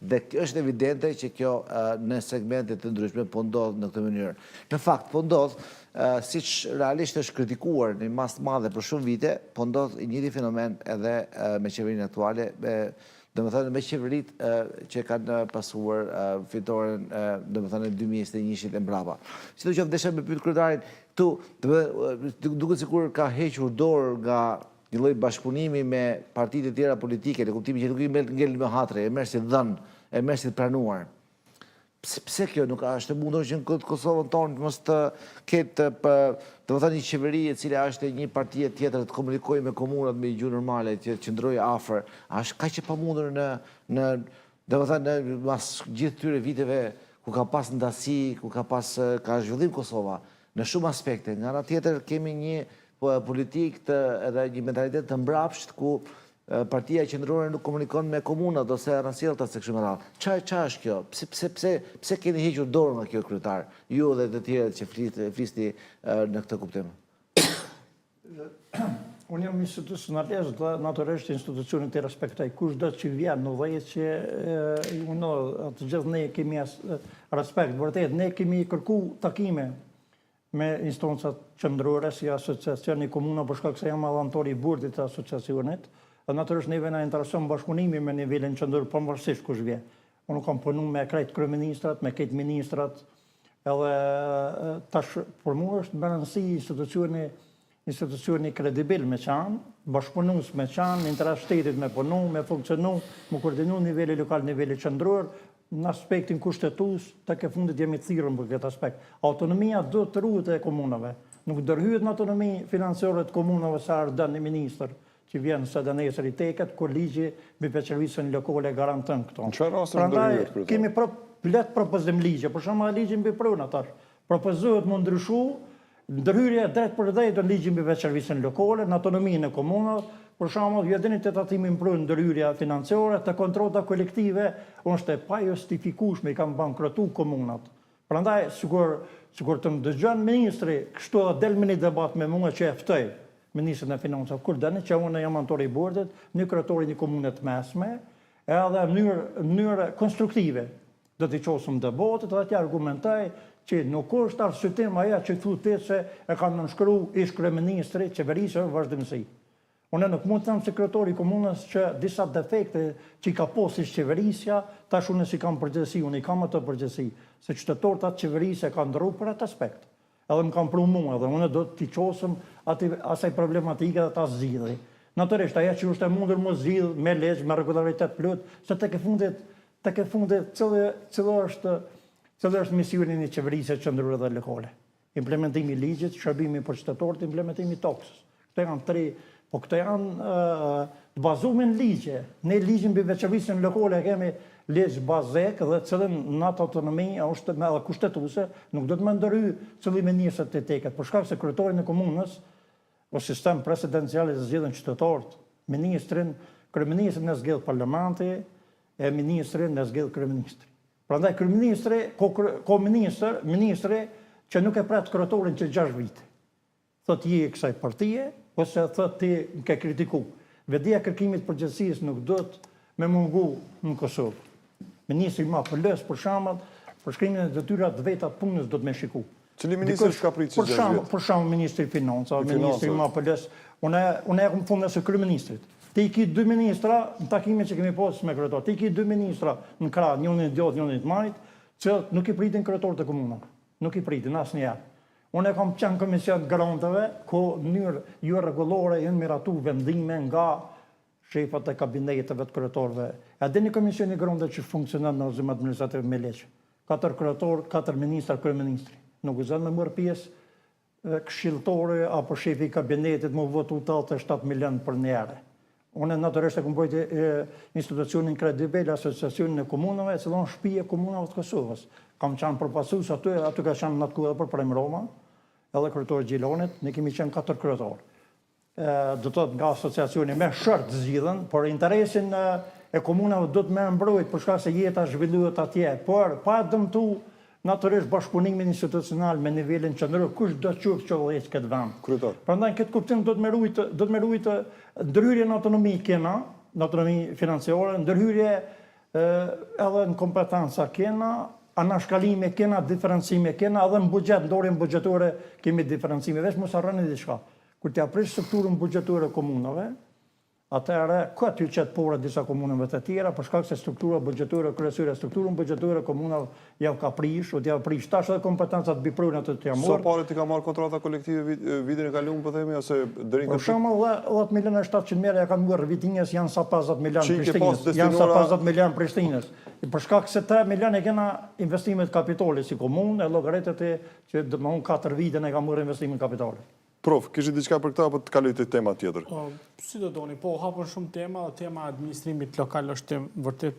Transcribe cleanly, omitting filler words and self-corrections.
Dhe është evidente që kjo në segmentet të ndryshme po ndodh në këtë mënyrë. Në fakt, po ndodh, siç realisht është kritikuar në mas të madhe për shumë vite, po ndodh i njëjti fenomen edhe me qeverinë aktuale, domethënë me qeveritë që kanë pasuar fitoren domethënë 2021 e mbrapa. Sidoqoftë desha me pyet kryetarin këtu, duket sikur ka hequr dorë nga një lloj bashkëpunimi me partitë e tjera politike, në kuptimin që nuk i ngel me hatre, e merr si dhënë, e merr si të pranuar. Pse kjo nuk është e mundur që në Kosovën tonë mos të ketë domethënë një qeveri e cila është një parti tjetër të komunikojë me komunat me gjuhë normale, të qëndrojë afër, është kaq e pamundur në domethënë pas gjithë këtyre viteve ku ka pas ndasi, ku ka zhvillim Kosova në shumë aspekte. Nga ana tjetër kemi një politikë edhe një mentalitet të mbrapsht ku partia qendrore nuk komunikon me komunat ose anësjellta se kështu me radhë. Çfarë është kjo? Pse keni hequr dorë nga kjo kryetar? Ju dhe të tjerët që flisni në këtë kuptim. Unë jam institucionalist dhe natyrisht institucionet i respektoj. Kushdo që vjen në vëllë që të gjithë ne kemi respekt. Vërtet, ne kemi kërku takime me instancat qendrore si asociacioni komuna për shkak se jam adhantori i burdit të asociacionit. Natyrisht neve na intereson bashkëpunimi me nivelin qendror pavarësisht kush vjen. Unë kam punuar me krejt kryeministrat, me këtë ministrat, edhe tash për mua është më rëndësi institucioni kredibil me qanë, bashkëpunues me qanë, interes shtetit me punu, me funksionu, me koordinu niveli lokal, niveli qendror, në aspektin kushtetues, të ke fundit jemi të thirrur për këtë aspekt. Autonomia do të ruhet e komunave. Nuk ndërhyhet në autonomi financiare të komunave sa ardhen një ministër që vjen së dhe nesër i teket, kur ligji mbi veçorërisën lokale garanton këto. Në çfarë rasti ndërhyhet këto? Kemi plot propozim ligje, për shembull ligji mbi pronë atash. Propozohet më ndryshu, ndërhyrje drejt për drejt në ligjin mbi veçorërisën lokale, në autonominë e komunave, për shembull, ju dini tentatimin prunë ndërhyrja financiare të kontrolla kolektive, është e pajustifikueshme i kanë bankrotu komunat. Prandaj sigur të më dëgjon ministri, kështu del me një debat me mua që e ftoj ministrin e financave, kur dani që unë jam anëtar i bordit, një kryetar i një komune të mesme, edhe në mënyrë konstruktive do t'i çosëm debatet dhe t'i argumentoj që nuk është arsyetim ajo që thotë se e kanë nënshkruar ish kryeministri qeverisë vazhdimsi. Unë nuk mund të them sekretari i komunës që disa defekte që i ka posë ish qeverisja, tash unë si kam përgjegjësi, unë i kam atë përgjegjësi, se qytetarët atë qeverisë kanë ndërruar për atë aspekt. Edhe më kam pru mua, edhe unë do t'i qosëm asaj problematike dhe ta zgjidhni. Natyrisht, ajo që është e mundur më zgjidh me legj, me rregularitet plot, se tek e fundit cili është misioni i qeverisë qendrore dhe lokale. Implementimi i ligjit, shërbimi për qytetarët, implementimi i taksës. Këto janë tre, po këto janë të bazuar në ligje. Ne ligjin mbi veçorërisën lokale kemi ligj bazik dhe cilën në atë autonomi është me kushtetuese, nuk do të më ndërhy cili ministër të teket, për shkak se kryetari në komunës o sistem presidencial e zgjedhën qytetarët, kryeministrin e zgjedh parlamenti e ministrin e zgjedh kryeministri. Prandaj kryeministri ka ministri që nuk e pret kryetarin që 6 vite. Thot je e kësaj partie, ose thot ti më ke kritiku. Vedia kërkimit përgjegjësisë nuk do të me mungu në Kosovë. Ministri ma pëllës, për shembull, për shkrimin e detyrat të veta të punës do të më shiku. Cili ministri ka pritur që 6 vjet? Për shembull, ministri i financave, ministri ma pëllës, unë e kam fundën së kryeministrit. Ti ki 2 ministra në takimin që kemi pasur me kryetar. Ti ki 2 ministra në krah, njërin e djathtë, njërin e majt, që nuk i pritin kryetarët e komunave. Nuk i pritin asnjëherë. Unë e kam qenë komision granteve, ku në mënyrë jo rregullore janë miratu vendime nga shefat e kabineteve të kryetarëve. A dini komisioni granteve që funksionon në Zyrën Administrative me ligj? 4 kryetar, 4 ministra, kryeministri. Nuk gëzon me marr pjesë këshilltori apo shefi i kabinetit më votu 87 milion për një herë. Unë natyrisht e kumbojt institucionin kredibil, asociacionin e komunave, e cilon shtëpia e komunave të Kosovës. Kam qenë përpasues aty ka qenë në atë për Prem Roma, edhe kryetori Gjilonit, ne kemi qenë 4 kryetar. Do të thotë nga asociacioni me shërt zgjidhen, por interesin e komunave do të më mbrojt për shkak se jeta zhvillohet atje, por pa dëmtu natyrisht bashkëpunimin institucional me nivelin qendror, kush do të qoftë çollëç këtë vend. Kryetar. Prandaj këtë kuptim do të më ruajtë ndërhyrje në autonomi kena, në autonomi financiare, ndërhyrje edhe në kompetenca kena, anashkallime kena, diferencime kena, edhe në bugjet, në dorën bugjetore kemi diferencime. Vesh mos harroni diçka. Kur t'ja prish strukturën bugjetore komunave, atëherë këtë ju qetë pora disa komunave të tjera, për shkak se struktura bugjetore kryesyre, strukturën bugjetore komunave jav ka prish, o t'jav prish tash edhe kompetencat biprujnë atë t'ja Sa morë. pare ti ka marrë kontrata kolektive vitin e kaluar, po themi, ose deri Për shembull, 10 milion e 700 mijë ja kanë marrë vitinjes, janë sa 50 milion Që i ke Prishtinës. pas Janë sa destinora- 50 milion Prishtinës. Për shkak se 3 milion e kena investimet kapitale si komunë, e llogaritet e që domthon 4 vite ne ka marrë investimin kapitale. Prof, kishit diçka për këtë apo të kaloj te tema tjetër? Si do doni, po hapën shumë tema, tema e administrimit lokal është vërtet